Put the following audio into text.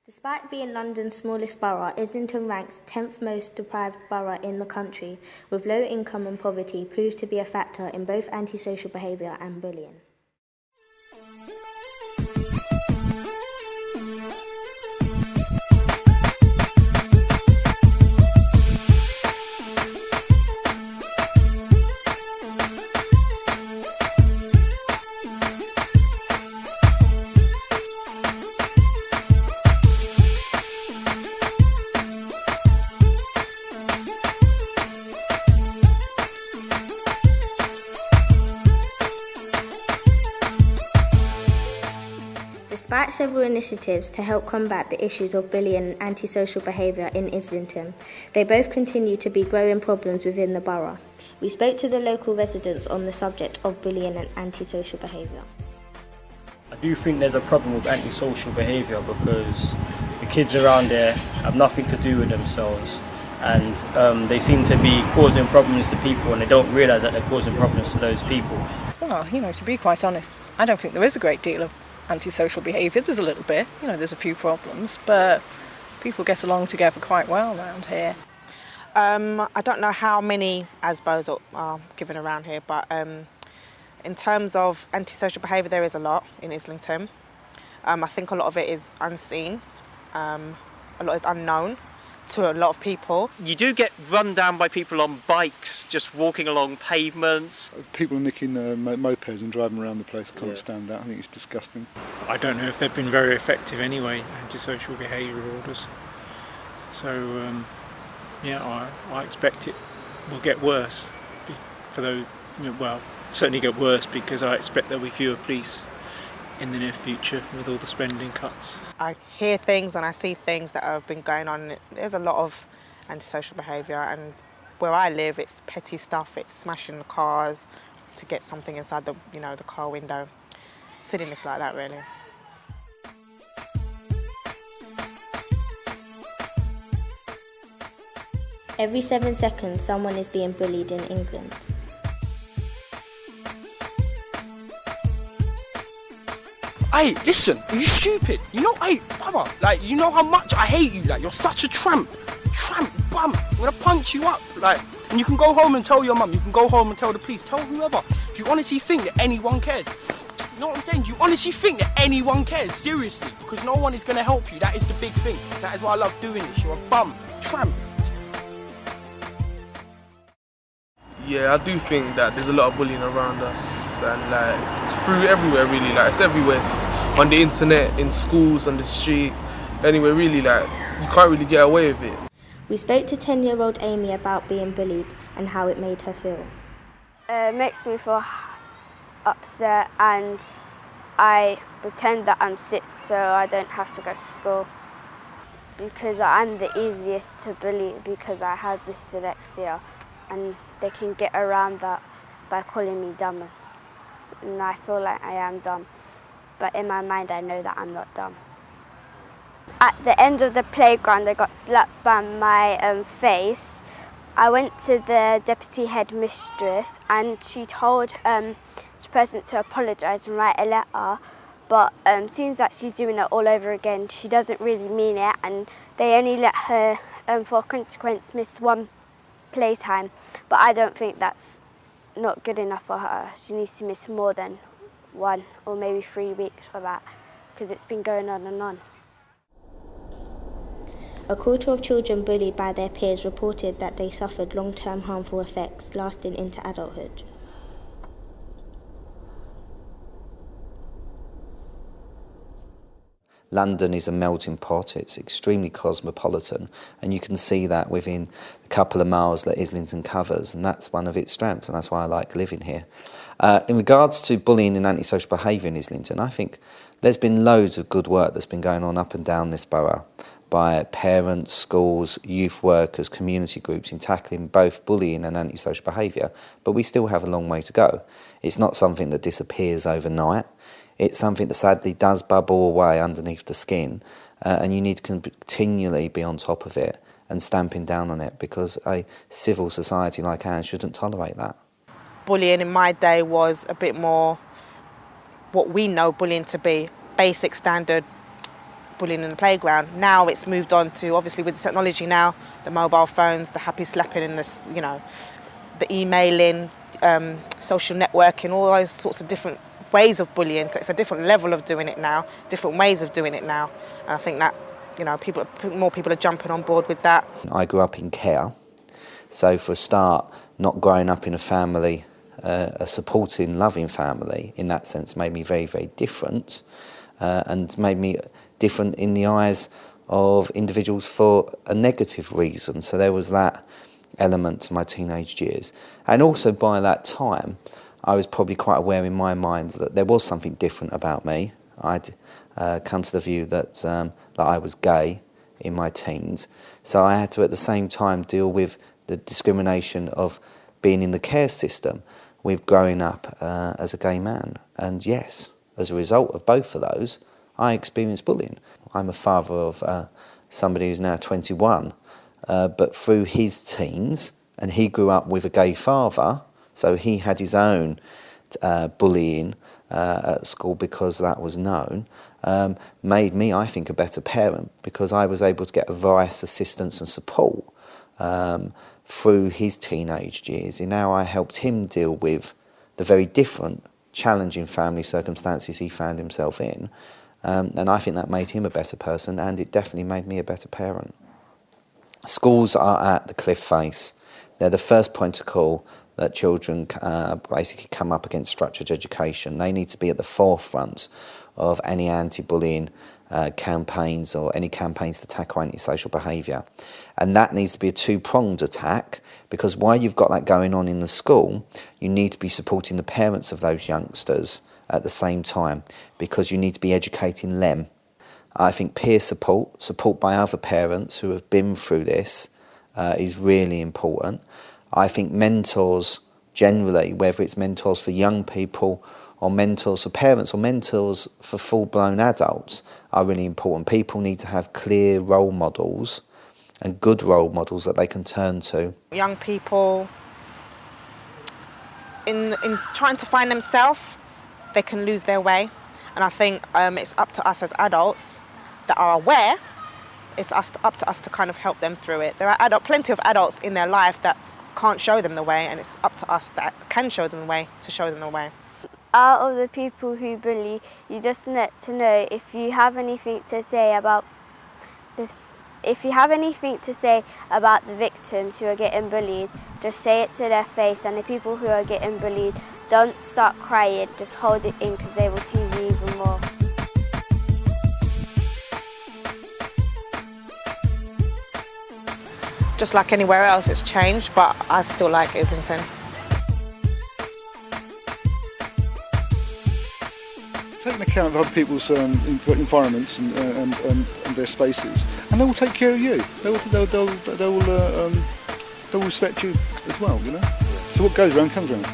Despite being London's smallest borough, Islington ranks 10th most deprived borough in the country, with low income and poverty proves to be a factor in both antisocial behaviour and bullying. Despite several initiatives to help combat the issues of bullying and antisocial behaviour in Islington, they both continue to be growing problems within the borough. We spoke to the local residents on the subject of bullying and antisocial behaviour. I do think there's a problem with antisocial behaviour because the kids around there have nothing to do with themselves, and they seem to be causing problems to people and they don't realise that they're causing problems to those people. Well, to be quite honest, I don't think there is a great deal of antisocial behaviour. There's a little bit, there's a few problems, but people get along together quite well around here. I don't know how many ASBOs are given around here, but in terms of antisocial behaviour, there is a lot in Islington. I think a lot of it is unseen, a lot is unknown to a lot of people. You do get run down by people on bikes just walking along pavements. People are nicking mopeds and driving around the place. Can't stand that. I think it's disgusting. I don't know if they've been very effective anyway, antisocial behaviour orders. So I expect it will get worse for those. Certainly get worse because I expect there'll be fewer police in the near future with all the spending cuts. I hear things and I see things that have been going on. There's a lot of antisocial behaviour, and where I live it's petty stuff. It's smashing the cars to get something inside the the car window. Silliness like that, really. Every 7 seconds someone is being bullied in England. Hey, listen, are you stupid? Hey, brother, you know how much I hate you, you're such a tramp, bum, I'm gonna punch you up, and you can go home and tell your mum, you can go home and tell the police, tell whoever. Do you honestly think that anyone cares? You know what I'm saying? Do you honestly think that anyone cares? Seriously, because no one is gonna help you, that is the big thing. That is why I love doing this, you're a bum, tramp. Yeah, I do think that there's a lot of bullying around us, and it's through everywhere really, it's everywhere. It's on the internet, in schools, on the street, anywhere really, you can't really get away with it. We spoke to 10-year-old Amy about being bullied and how it made her feel. It makes me feel upset, and I pretend that I'm sick so I don't have to go to school, because I'm the easiest to bully because I have this dyslexia, and they can get around that by calling me dumb. And I feel like I am dumb, but in my mind I know that I'm not dumb. At the end of the playground I got slapped by my face. I went to the deputy headmistress and she told the person to apologise and write a letter, but seems that she's doing it all over again. She doesn't really mean it, and they only let her for consequence miss one playtime, but I don't think that's not good enough for her. She needs to miss more than 1 or maybe 3 weeks for that, because it's been going on and on. A quarter of children bullied by their peers reported that they suffered long-term harmful effects lasting into adulthood. London is a melting pot, it's extremely cosmopolitan, and you can see that within the couple of miles that Islington covers, and that's one of its strengths, and that's why I like living here. In regards to bullying and antisocial behaviour in Islington, I think there's been loads of good work that's been going on up and down this borough by parents, schools, youth workers, community groups in tackling both bullying and antisocial behaviour, but we still have a long way to go. It's not something that disappears overnight. It's something that sadly does bubble away underneath the skin, and you need to continually be on top of it and stamping down on it, because a civil society like ours shouldn't tolerate that. Bullying in my day was a bit more what we know bullying to be, basic standard bullying in the playground. Now it's moved on to, obviously with the technology now, the mobile phones, the happy slapping and the, you know, the emailing, social networking, all those sorts of different ways of bullying. So it's a different level of doing it now, different ways of doing it now. And I think that, you know, more people are jumping on board with that. I grew up in care, so for a start, not growing up in a family, a supporting, loving family, in that sense, made me very, very different, and made me different in the eyes of individuals for a negative reason. So there was that element to my teenage years. And also by that time, I was probably quite aware in my mind that there was something different about me. I'd come to the view that I was gay in my teens. So I had to at the same time deal with the discrimination of being in the care system, with growing up as a gay man. And yes, as a result of both of those, I experienced bullying. I'm a father of somebody who's now 21, but through his teens, and he grew up with a gay father, so he had his own bullying at school because that was known, made me, I think, a better parent, because I was able to get advice, assistance and support through his teenage years. And now I helped him deal with the very different, challenging family circumstances he found himself in. And I think that made him a better person, and it definitely made me a better parent. Schools are at the cliff face. They're the first point of call that children basically come up against structured education. They need to be at the forefront of any anti-bullying campaigns or any campaigns to tackle antisocial behaviour. And that needs to be a two-pronged attack, because while you've got that going on in the school, you need to be supporting the parents of those youngsters at the same time, because you need to be educating them. I think peer support by other parents who have been through this is really important. I think mentors generally, whether it's mentors for young people or mentors for parents or mentors for full-blown adults, are really important. People need to have clear role models and good role models that they can turn to. Young people, in trying to find themselves, they can lose their way. And I think it's up to us as adults that are aware, it's up to us to kind of help them through it. There are plenty of adults in their life that can't show them the way, and it's up to us that can show them the way to show them the way. Out of the people who bully, you just need to know if you have anything to say about the victims who are getting bullied, just say it to their face, and the people who are getting bullied, don't start crying, just hold it in, because they will tease you even more. Just like anywhere else, it's changed, but I still like Islington. Taking account of other people's environments and their spaces, and they will take care of you. They will respect you as well, you know. So what goes around comes around.